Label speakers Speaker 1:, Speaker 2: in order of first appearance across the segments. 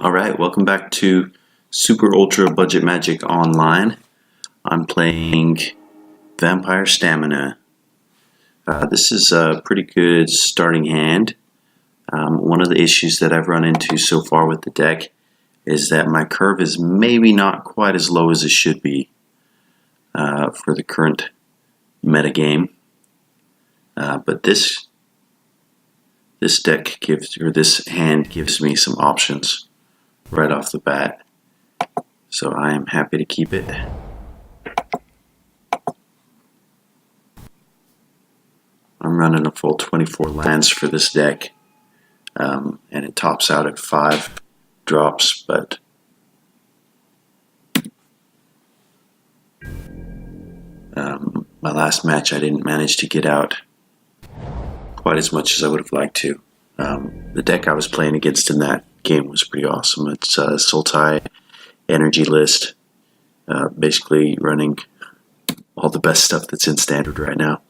Speaker 1: Alright, welcome back to Super Ultra Budget Magic Online. I'm playing Vampire Stamina. This is a pretty good starting hand. One of the issues that I've run into so far with the deck is that my curve is maybe not quite as low as it should be for the current metagame. But this deck gives, or this hand gives me some options right off the bat, so I am happy to keep it. I'm running a full 24 lands for this deck, and it tops out at 5 drops, but my last match I didn't manage to get out quite as much as I would have liked to. The deck I was playing against in that game was pretty awesome. It's a Sultai energy list, basically running all the best stuff that's in standard right now.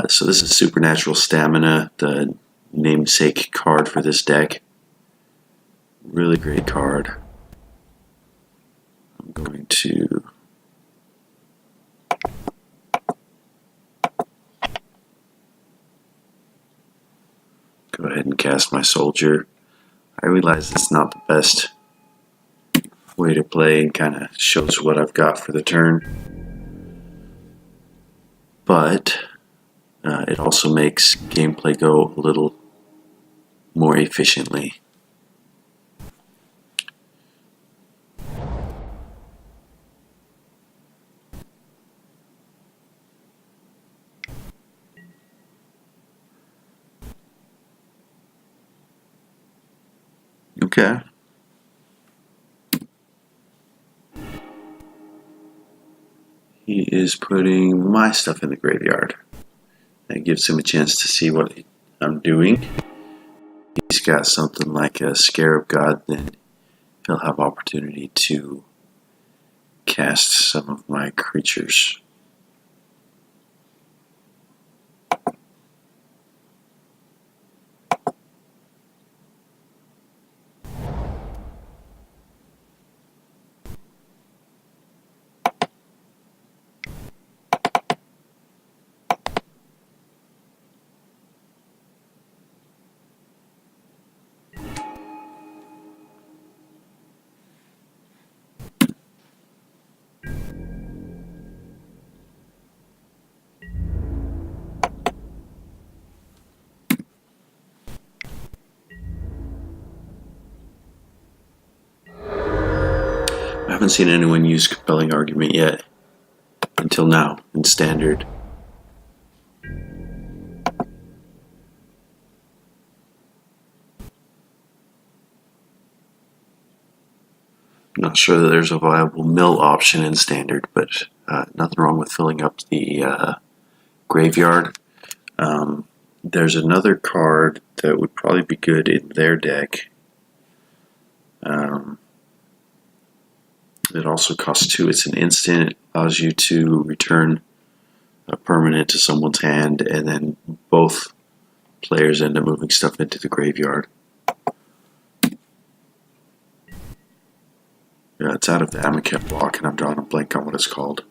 Speaker 1: So this is Supernatural Stamina, the namesake card for this deck. Really great card. I'm going to go ahead and cast my soldier. I realize it's not the best way to play and kind of shows what I've got for the turn, but it also makes gameplay go a little more efficiently. Okay. He is putting my stuff in the graveyard. That gives him a chance to see what I'm doing. He's got something like a Scarab God, then he'll have opportunity to cast some of my creatures. I haven't seen anyone use Compelling Argument yet, until now, in Standard. I'm not sure that there's a viable mill option in Standard, but nothing wrong with filling up the graveyard. There's another card that would probably be good in their deck. It also costs 2. It's an instant. It allows you to return a permanent to someone's hand, and then both players end up moving stuff into the graveyard. Yeah, it's out of the Amaket block, and I'm drawing a blank on what it's called.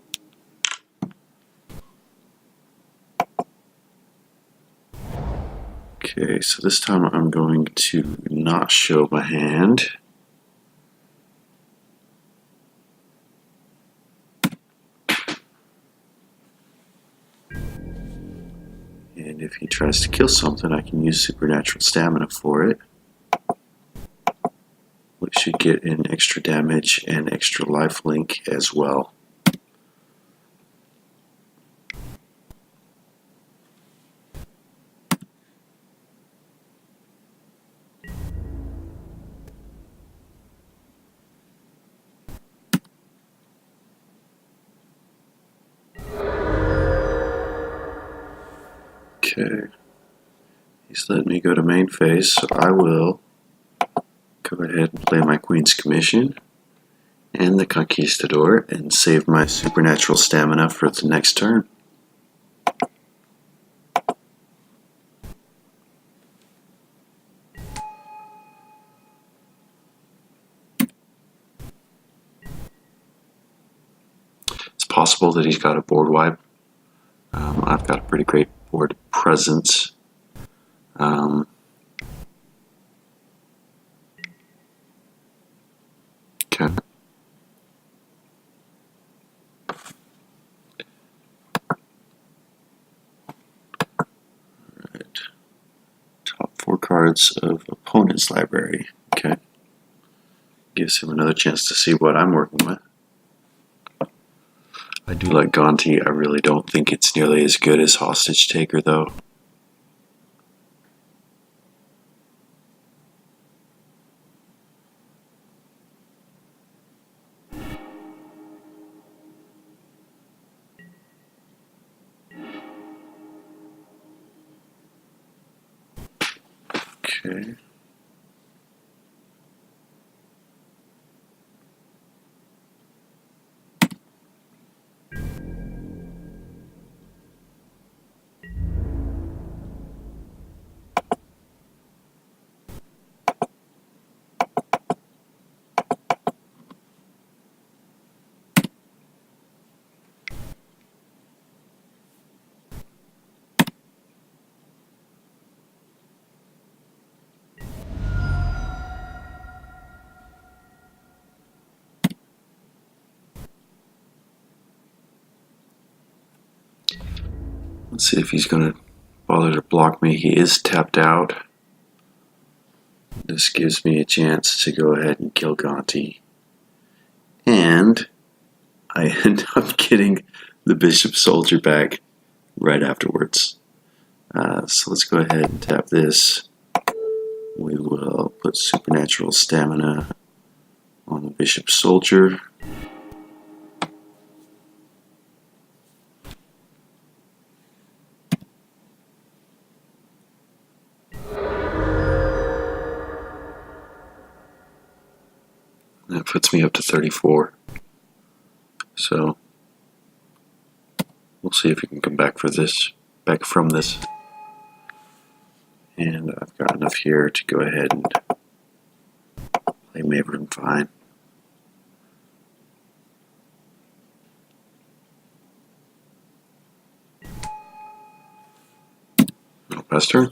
Speaker 1: Okay, so this time I'm going to not show my hand. And if he tries to kill something, I can use Supernatural Stamina for it, which should get an extra damage and extra lifelink as well. Okay, he's letting me go to main phase, so I will go ahead and play my Queen's Commission and the Conquistador and save my Supernatural Stamina for the next turn. possible that he's got a board wipe. I've got a pretty great board presence. Okay. Alright. Top 4 cards of opponent's library. Okay. Gives him another chance to see what I'm working with. I do like Gonti. I really don't think it's nearly as good as Hostage Taker, though. Okay. Let's see if he's going to bother to block me. He is tapped out. This gives me a chance to go ahead and kill Gonti. And I end up getting the Bishop Soldier back right afterwards. So let's go ahead and tap this. We will put Supernatural Stamina on the Bishop Soldier. That puts me up to 34. So we'll see if we can come back from this. And I've got enough here to go ahead and play Maverin fine. No pass turn.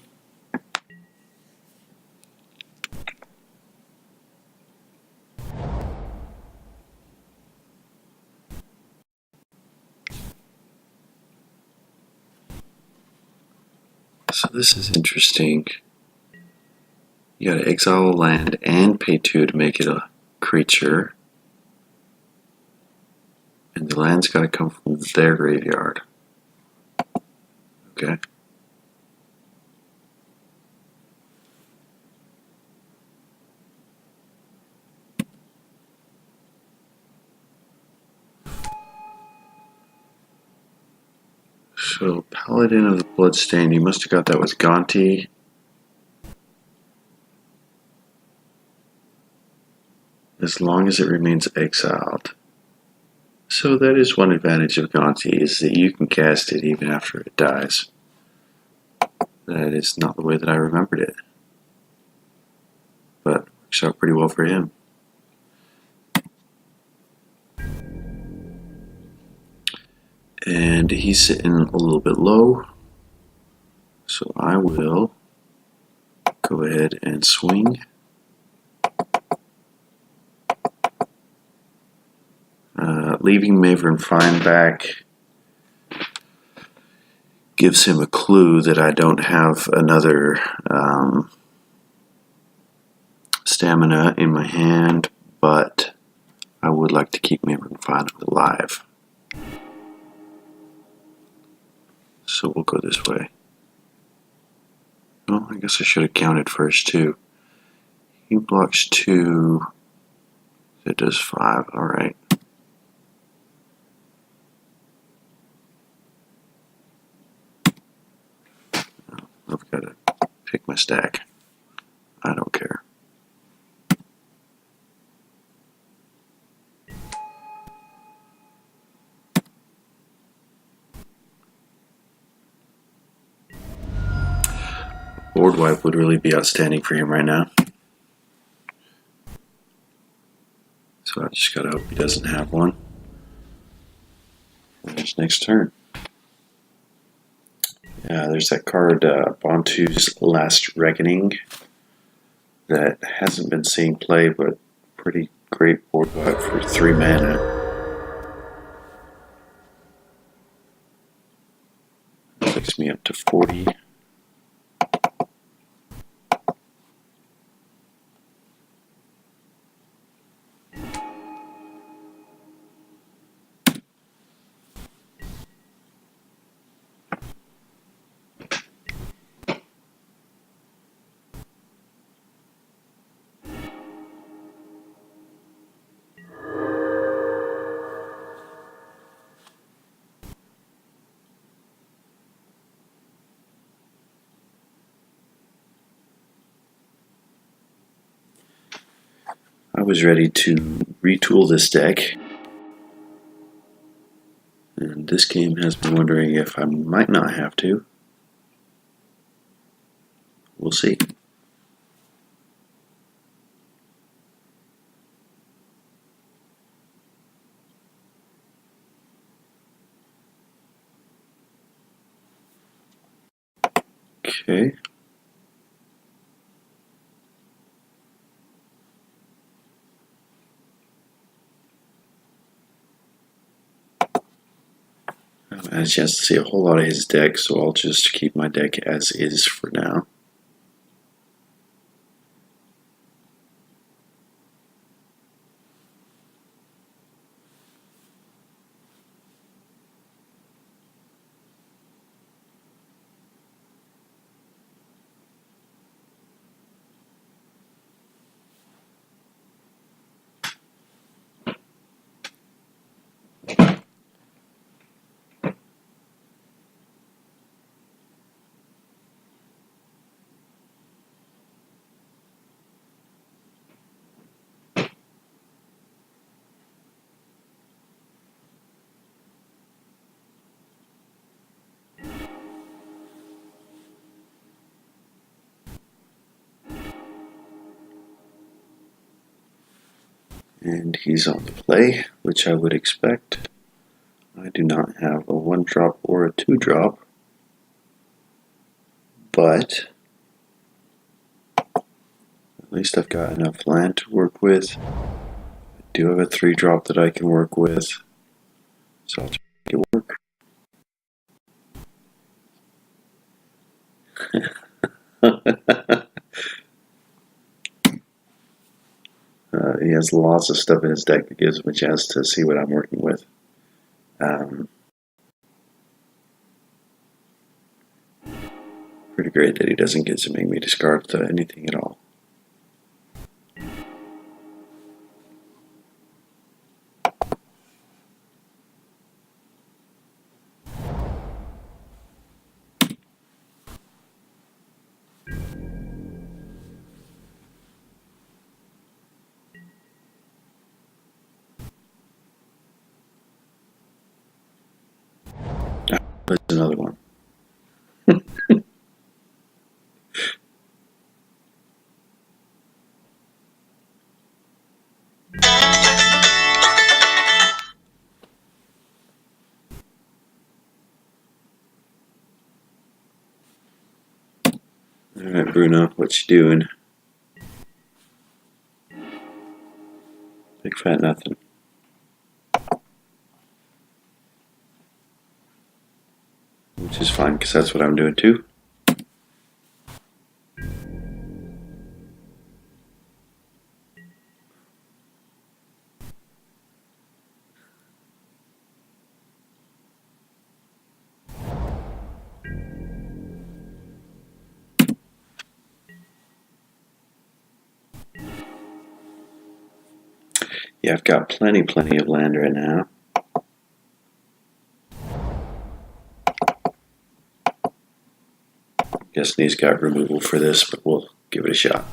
Speaker 1: So this is interesting. You gotta exile a land and pay 2 to make it a creature. And the land's gotta come from their graveyard. Okay. So, Paladin of the Bloodstained, you must have got that with Gonti. As long as it remains exiled. So that is one advantage of Gonti, is that you can cast it even after it dies. That is not the way that I remembered it. But works out pretty well for him. And he's sitting a little bit low. So I will go ahead and swing. Leaving Maverin fine back gives him a clue that I don't have another stamina in my hand, but I would like to keep Maverin fine alive. So we'll go this way. Oh, I guess I should have counted first too. He blocks 2. It does 5. Alright. I've got to pick my stack. I don't care. Board wipe would really be outstanding for him right now. So I just gotta hope he doesn't have one. There's next turn. There's that card, Bantu's Last Reckoning, that hasn't been seeing play, but pretty great board wipe for 3 mana. Takes me up to 40. I was ready to retool this deck, and this game has me wondering if I might not have to. We'll see. Okay. I haven't had a chance to see a whole lot of his deck, so I'll just keep my deck as is for now. And he's on the play, which I would expect. I do not have a 1-drop or a 2-drop, but at least I've got enough land to work with. I do have a 3-drop that I can work with, so I'll try to make it work. He has lots of stuff in his deck that gives him a chance to see what I'm working with. Pretty great that he doesn't get to make me discard anything at all. There's another one. Alright, Bruno, what you doing? Big fat nothing. Which is fine, because that's what I'm doing too. Yeah, I've got plenty of land right now. Guessing he's got removal for this, but we'll give it a shot.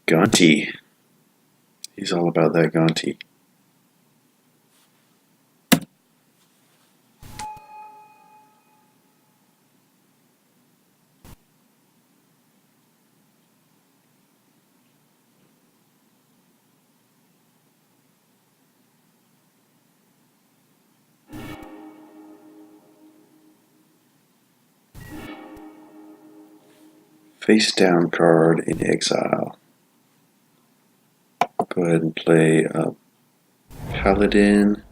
Speaker 1: Gonti. He's all about that Gonti. Face down card in exile. Go ahead and play a Paladin.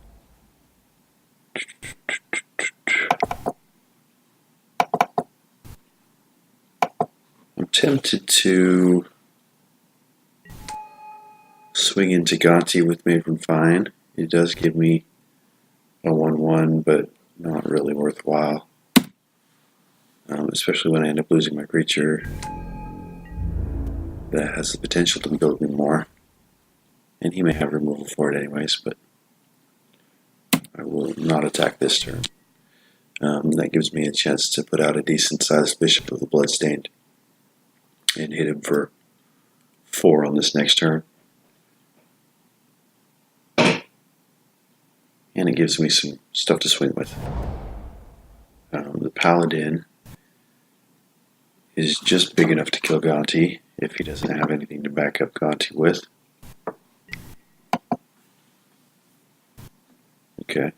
Speaker 1: I'm tempted to swing into Gonti with Maven Fine. It does give me a 1/1, but not really worthwhile. Especially when I end up losing my creature that has the potential to build me more. And he may have removal for it anyways, but I will not attack this turn. That gives me a chance to put out a decent-sized Bishop of the Bloodstained and hit him for 4 on this next turn. And it gives me some stuff to swing with. The Paladin is just big enough to kill Gonti if he doesn't have anything to back up Gonti with. Okay.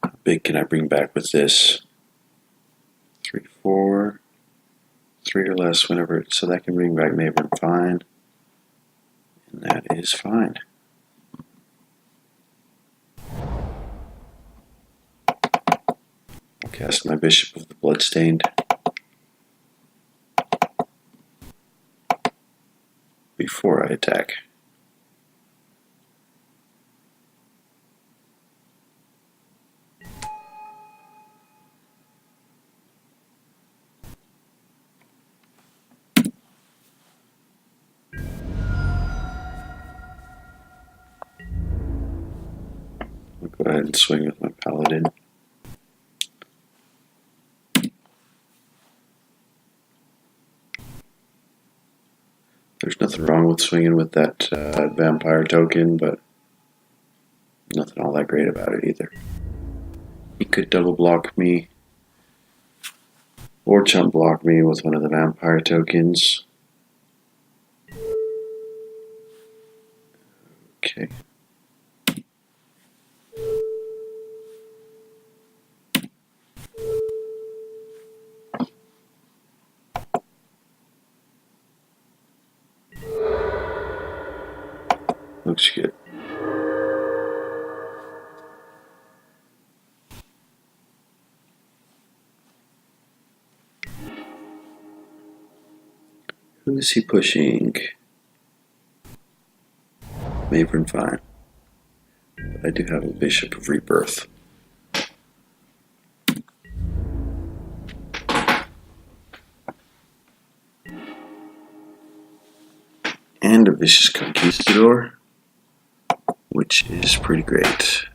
Speaker 1: How big can I bring back with this? 3, 4, 3 or less whenever, so that can bring back Maven Fine. And that is fine. I'll cast my Bishop of the Bloodstained. Before I attack. I'll go ahead and swing with my Paladin. There's nothing wrong with swinging with that vampire token, but nothing all that great about it either. He could double block me or chump block me with one of the vampire tokens. Okay. Looks good. Who is he pushing? Maven Fine. But I do have a Bishop of Rebirth. And a Vicious Conquistador, which is pretty great.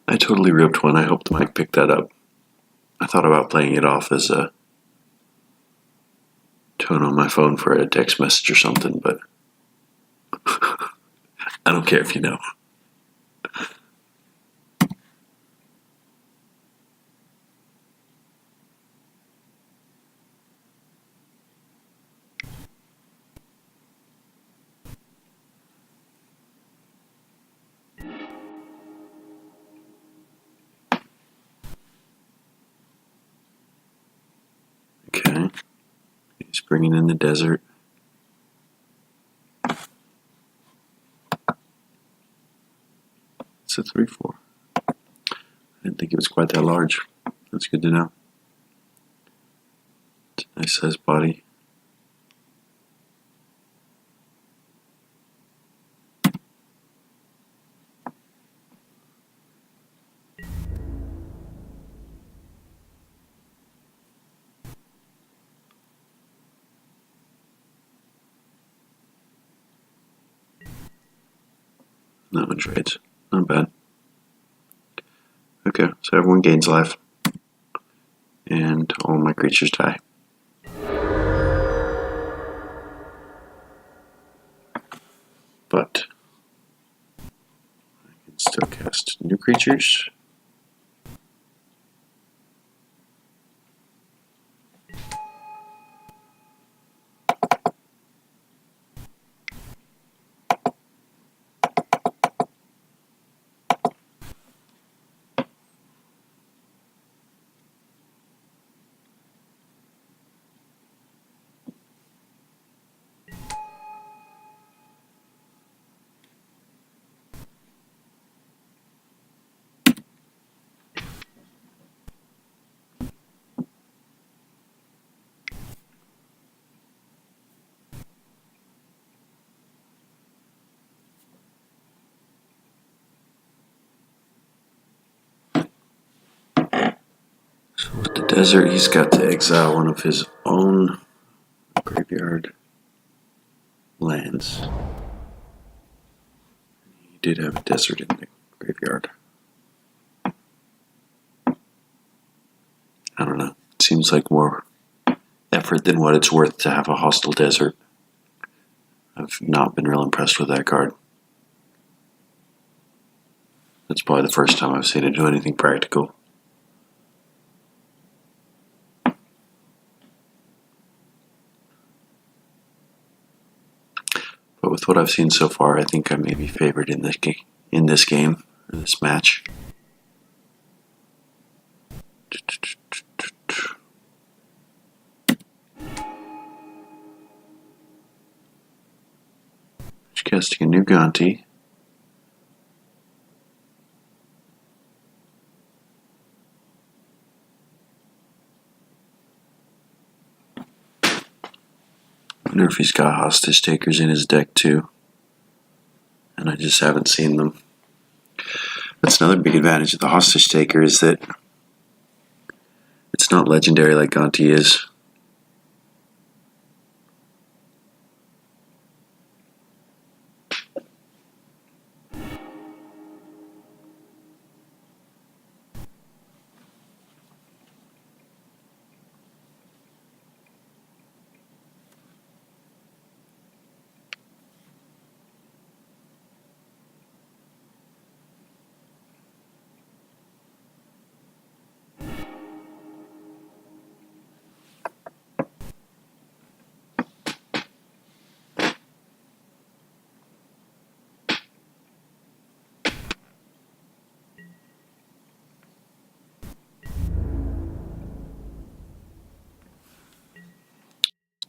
Speaker 1: I totally ripped one. I hope the mic picked that up. I thought about playing it off as a tone on my phone for a text message or something, but I don't care if you know. bringing in the desert. It's a 3/4. I didn't think it was quite that large. That's good to know. It's a nice sized body. That one trades. Not bad. Okay, so everyone gains life. And all my creatures die. But I can still cast new creatures. So with the desert, he's got to exile one of his own graveyard lands. He did have a desert in the graveyard. I don't know. It seems like more effort than what it's worth to have a hostile desert. I've not been real impressed with that card. That's probably the first time I've seen it do anything practical. But with what I've seen so far, I think I may be favored in this game, or this match. Just casting a new Gonti. I wonder if he's got hostage takers in his deck too. And I just haven't seen them. That's another big advantage of the hostage taker, is that it's not legendary like Gonti is.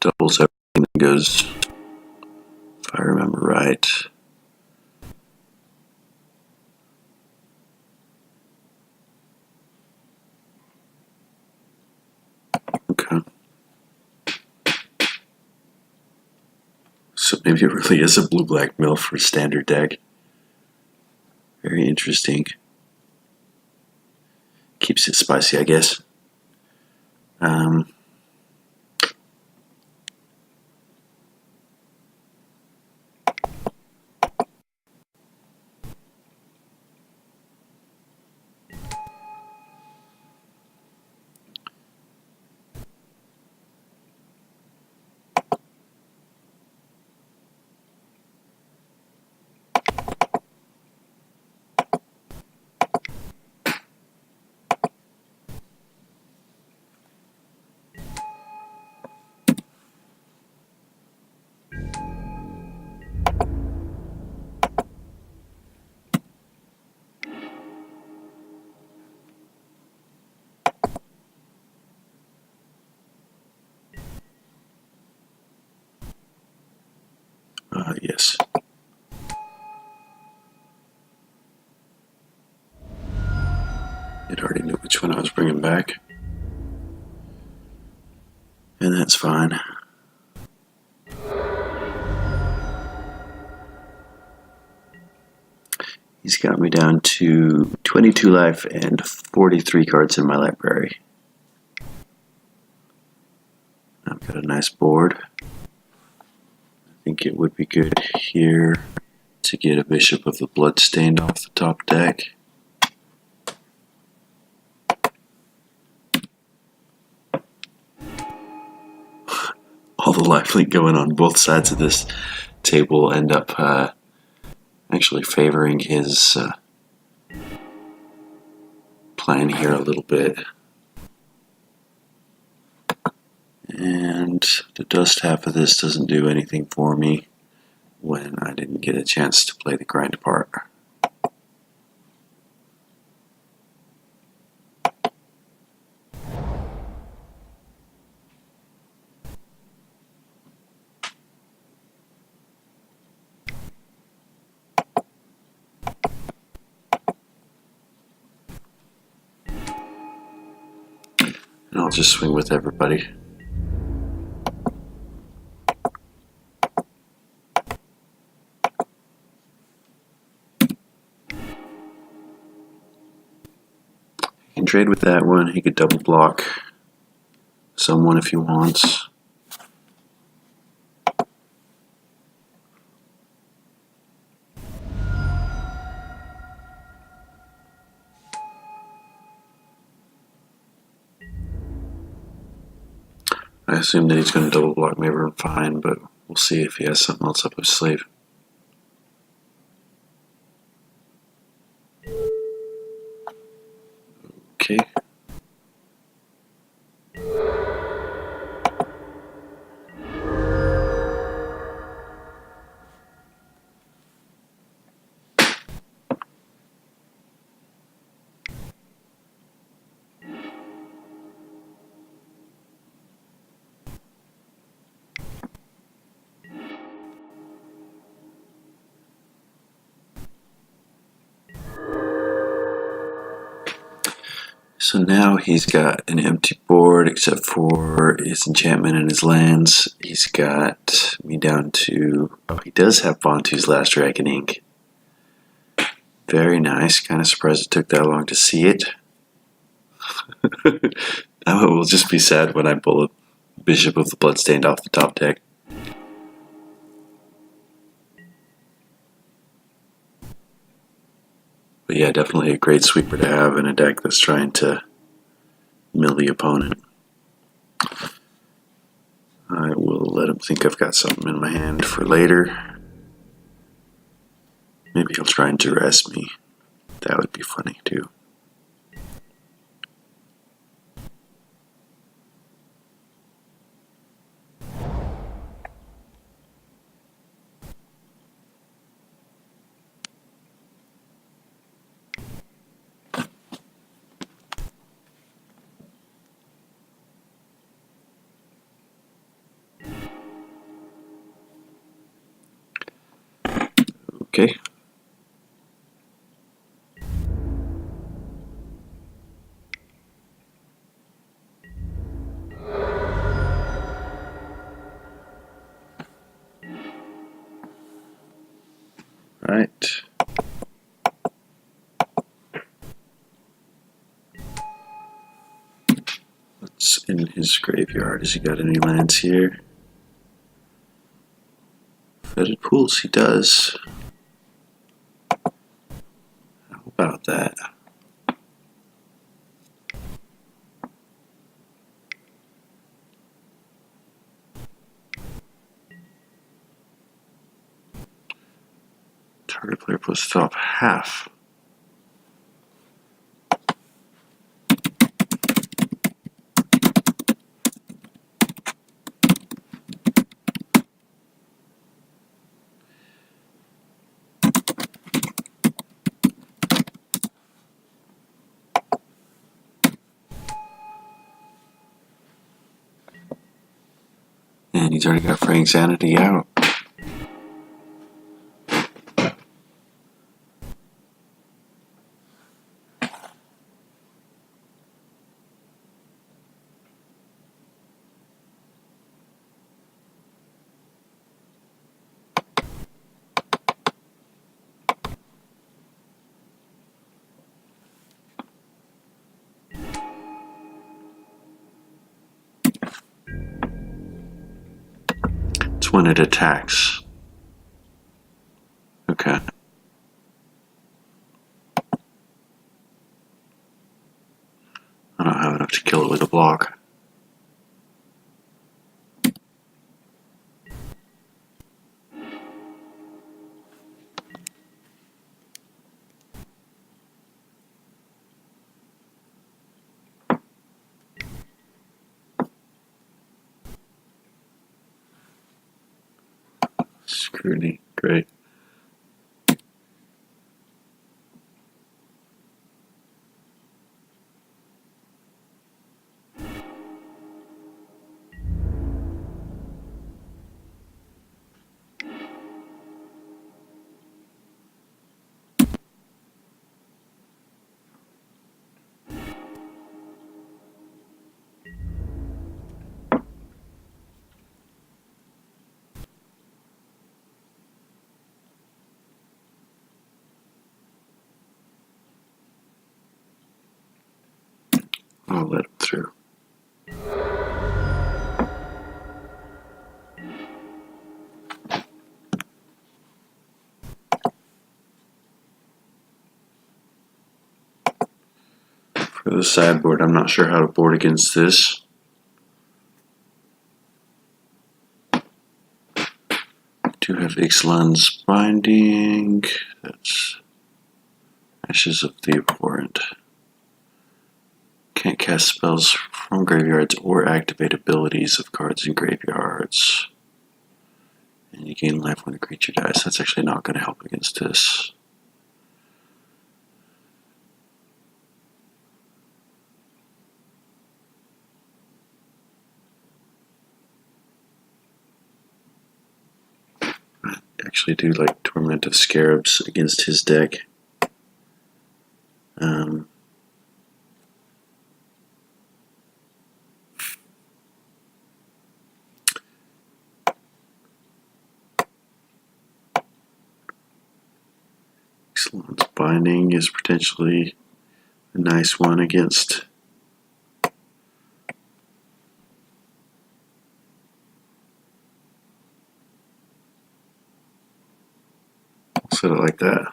Speaker 1: Doubles everything that goes, if I remember right. Okay. So maybe it really is a blue-black mill for standard deck. Very interesting. Keeps it spicy, I guess. Yes. It already knew which one I was bringing back. And that's fine. He's got me down to 22 life and 43 cards in my library. I've got a nice board. I think it would be good here to get a Bishop of the Bloodstained off the top deck. All the lifelink going on both sides of this table end up actually favoring his plan here a little bit. And the dust half of this doesn't do anything for me when I didn't get a chance to play the grind part. And I'll just swing with everybody. He can trade with that one. He could double block someone if he wants. I assume that he's going to double block me over fine, but we'll see if he has something else up his sleeve. Okay. So now he's got an empty board except for his enchantment and his lands. He's got me down to... Oh, he does have Vontu's Last Dragon Ink. Very nice. Kind of surprised it took that long to see it. I will just be sad when I pull a Bishop of the Bloodstained off the top deck. But yeah, definitely a great sweeper to have in a deck that's trying to mill the opponent. I will let him think I've got something in my hand for later. Maybe he'll try and duress me. That would be funny too. Okay. Right. What's in his graveyard? Has he got any lands here? Fetid Pools, he does. How about that? Target player plus top half. And he's already got Frank's Sanity out. when it attacks. Okay. I don't have enough to kill it with a block. Scrutiny, great. I'll let him through. For the sideboard, I'm not sure how to board against this. Do have Ixalan's Binding. That's Ashes of the Abhorrent. Can't cast spells from graveyards or activate abilities of cards in graveyards. And you gain life when the creature dies. That's actually not going to help against this. I actually do like Torment of Scarabs against his deck. Ixalan's Binding is potentially a nice one against set it like that.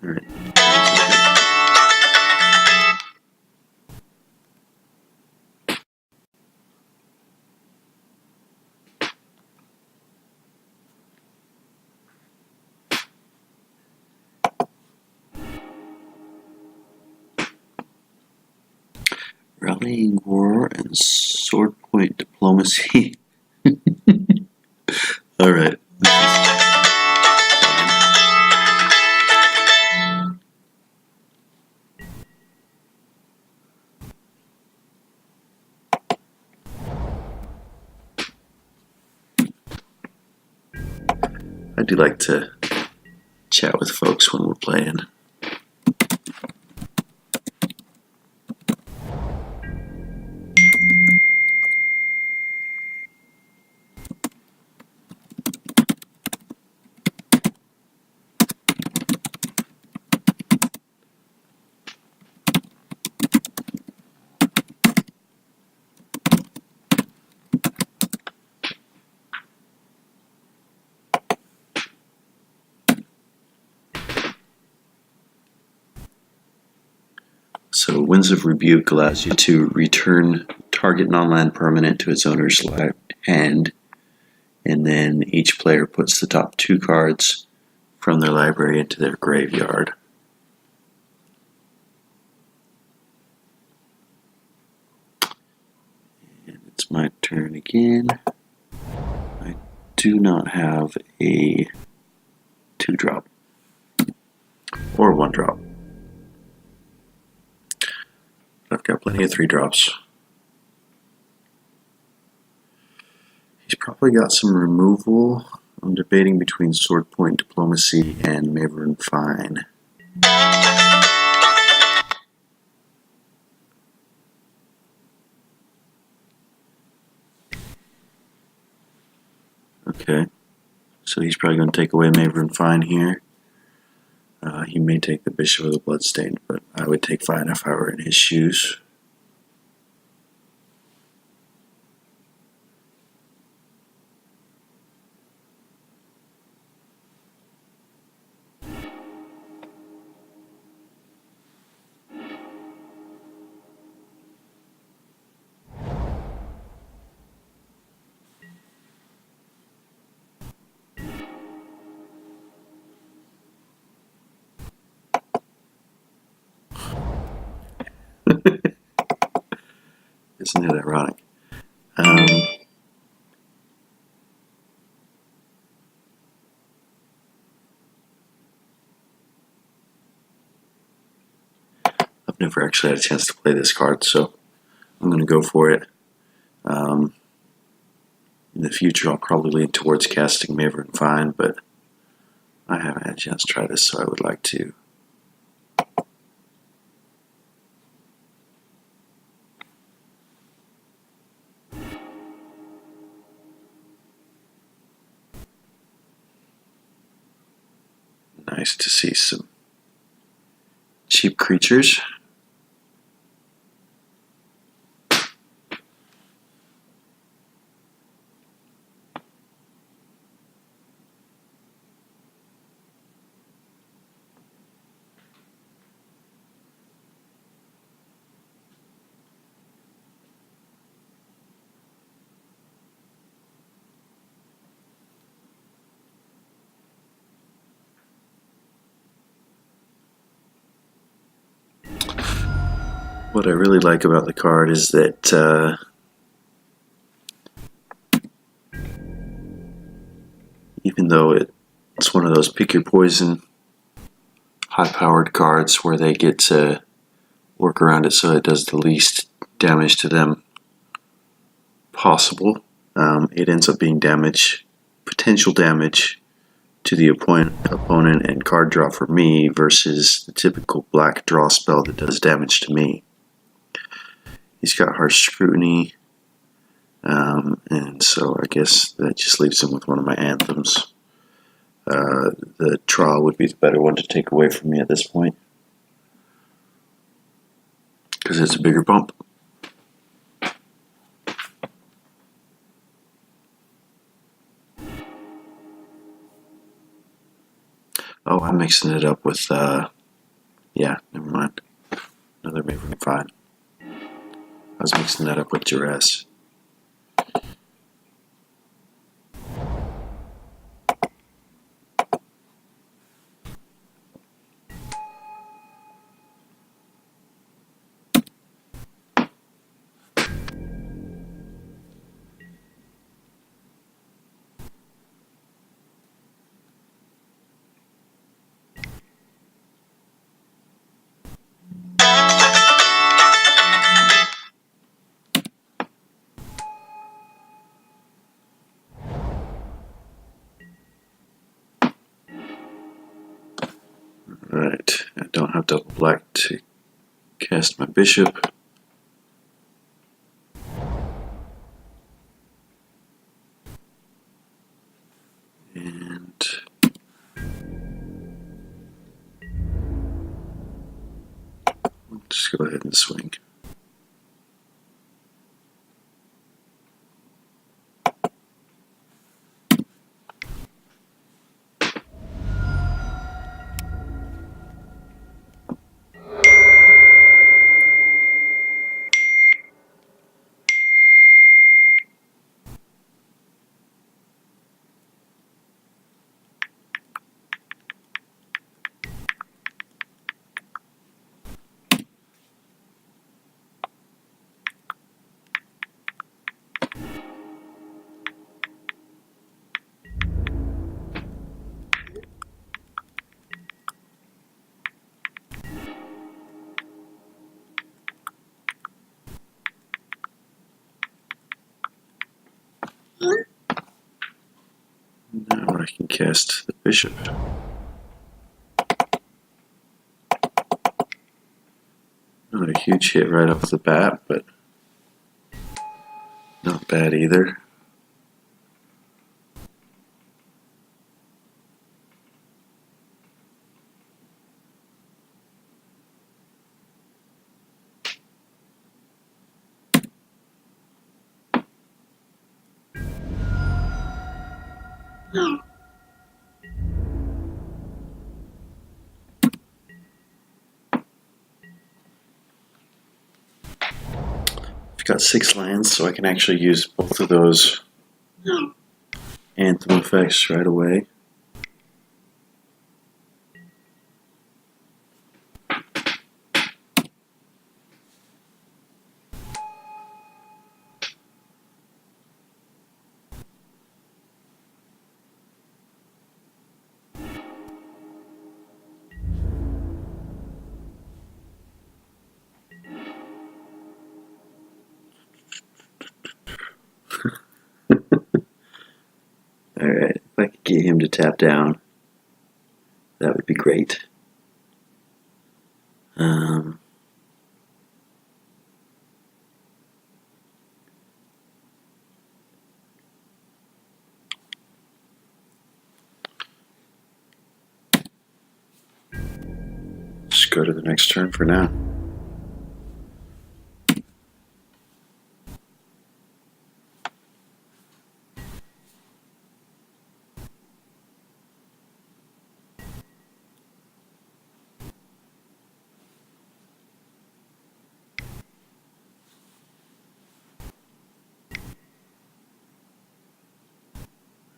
Speaker 1: All right. Rallying War and Sword Point Diplomacy. All right. I do like to chat with folks when we're playing. So Winds of Rebuke allows you to return target non-land permanent to its owner's hand, and then each player puts the top 2 cards from their library into their graveyard. And it's my turn again. I do not have a 2-drop or 1-drop. I've got plenty of 3-drops. He's probably got some removal. I'm debating between Sword Point Diplomacy and Maverin Fine. Okay, so he's probably going to take away Maverin Fine here. He may take the bishop of the bloodstained, but I would take fine if I were in his shoes. Isn't it ironic? I've never actually had a chance to play this card, so I'm going to go for it. In the future, I'll probably lean towards casting Maver and Fine, but I haven't had a chance to try this, so I would like to. Nice to see some cheap creatures. What I really like about the card is that even though it's one of those pick your poison high-powered cards where they get to work around it so it does the least damage to them possible, it ends up being potential damage to the opponent and card draw for me versus the typical black draw spell that does damage to me. He's got Harsh Scrutiny, and so I guess that just leaves him with one of my anthems. The Trial would be the better one to take away from me at this point, because it's a bigger bump. Oh, I'm mixing it up with, yeah, never mind. Another Maven Fine. I was mixing that up with Duress. Right, I don't have double black to cast my bishop. And let's go ahead and swing. Now I can cast the bishop. Not a huge hit right off the bat, but not bad either. I've got 6 lands, so I can actually use both of those anthem effects right away. Alright, if I could get him to tap down, that would be great. Just go to the next turn for now.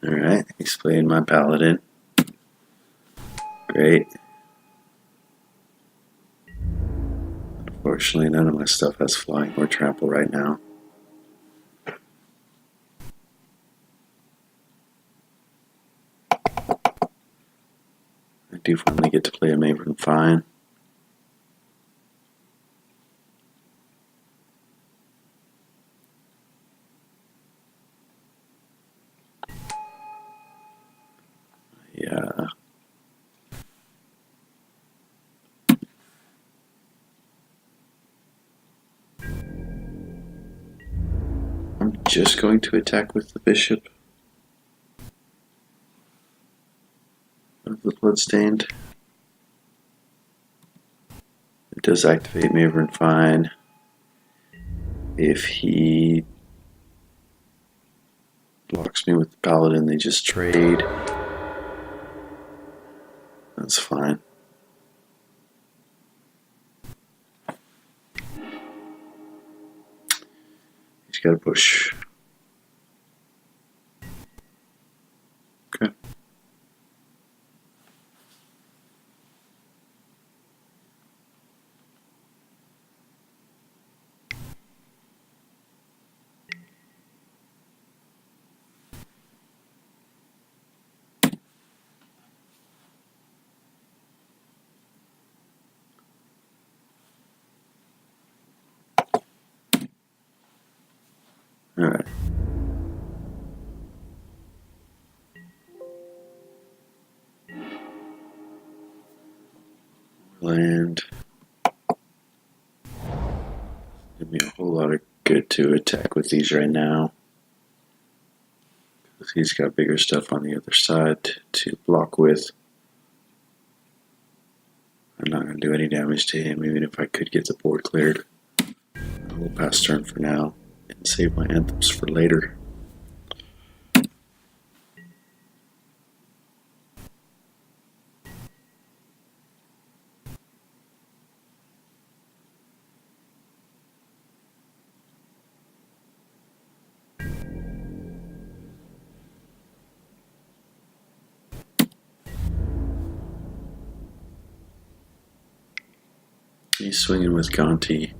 Speaker 1: Alright, he's playing my paladin. Great. Unfortunately, none of my stuff has flying or trample right now. I do finally get to play a Maven Fine. Yeah. I'm just going to attack with the Bishop of the Bloodstained. It does activate Maven Fine. If he blocks me with the Paladin, they just trade. That's fine. He's got to push. Okay. Alright. Land. Give me a whole lot of good to attack with these right now. Because he's got bigger stuff on the other side to block with. I'm not going to do any damage to him, even if I could get the board cleared. I will pass turn for now and save my anthems for later. He's swinging with Gonti.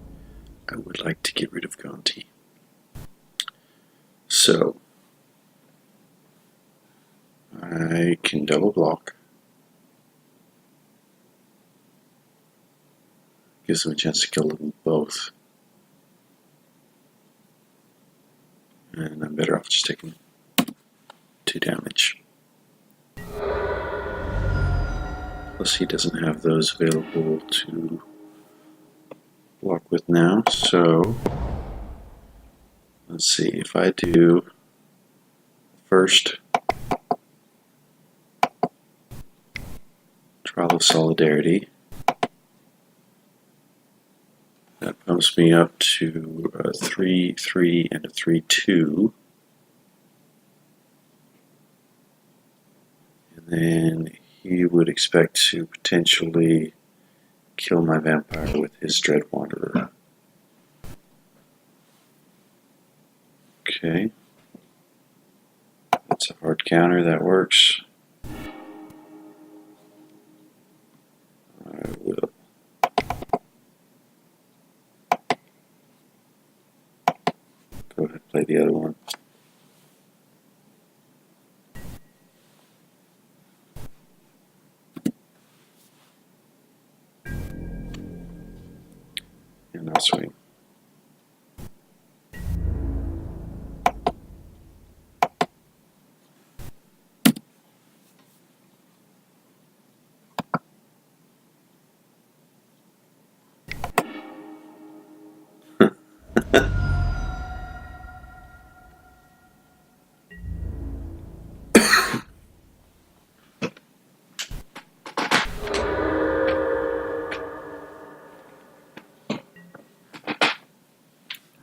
Speaker 1: I would like to get rid of Gonti. So, I can double block. Gives them a chance to kill them both. And I'm better off just taking 2 damage. Plus he doesn't have those available to block with now, so let's see, if I do first Trial of Solidarity, that bumps me up to a 3-3 and a 3-2. then he would expect to potentially kill my vampire with his Dread Wanderer. Okay. That's a hard counter, that works. I will go ahead and play the other one. And I'll swing.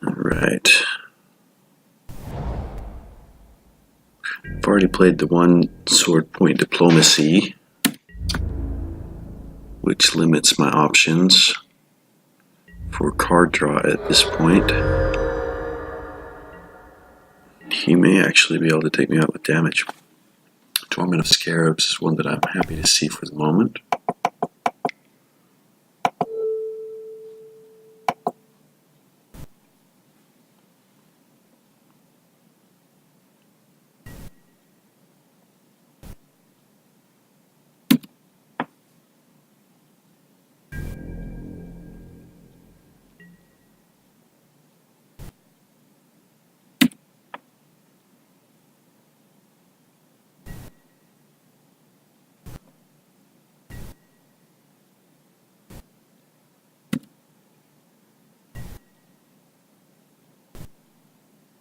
Speaker 1: Alright. I've already played the one sword point diplomacy, which limits my options for card draw at this point. He may actually be able to take me out with damage. Torment of Scarabs is one that I'm happy to see for the moment.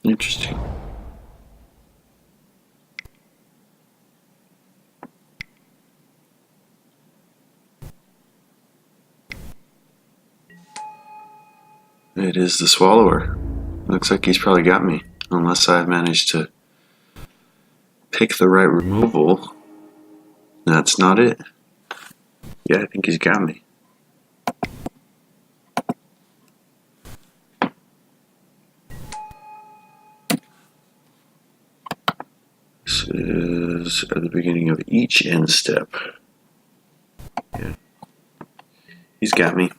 Speaker 1: Interesting. It is the Swallower. Looks like he's probably got me, unless I've managed to pick the right removal. That's not it. Yeah, I think he's got me. This is at the beginning of each end step. Yeah. He's got me.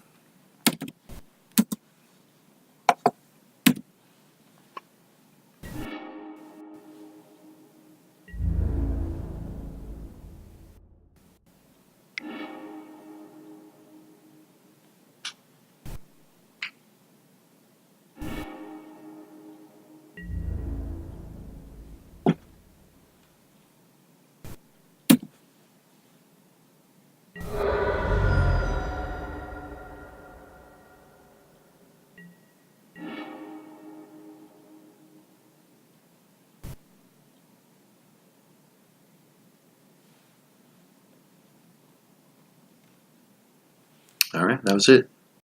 Speaker 1: All right, that was it.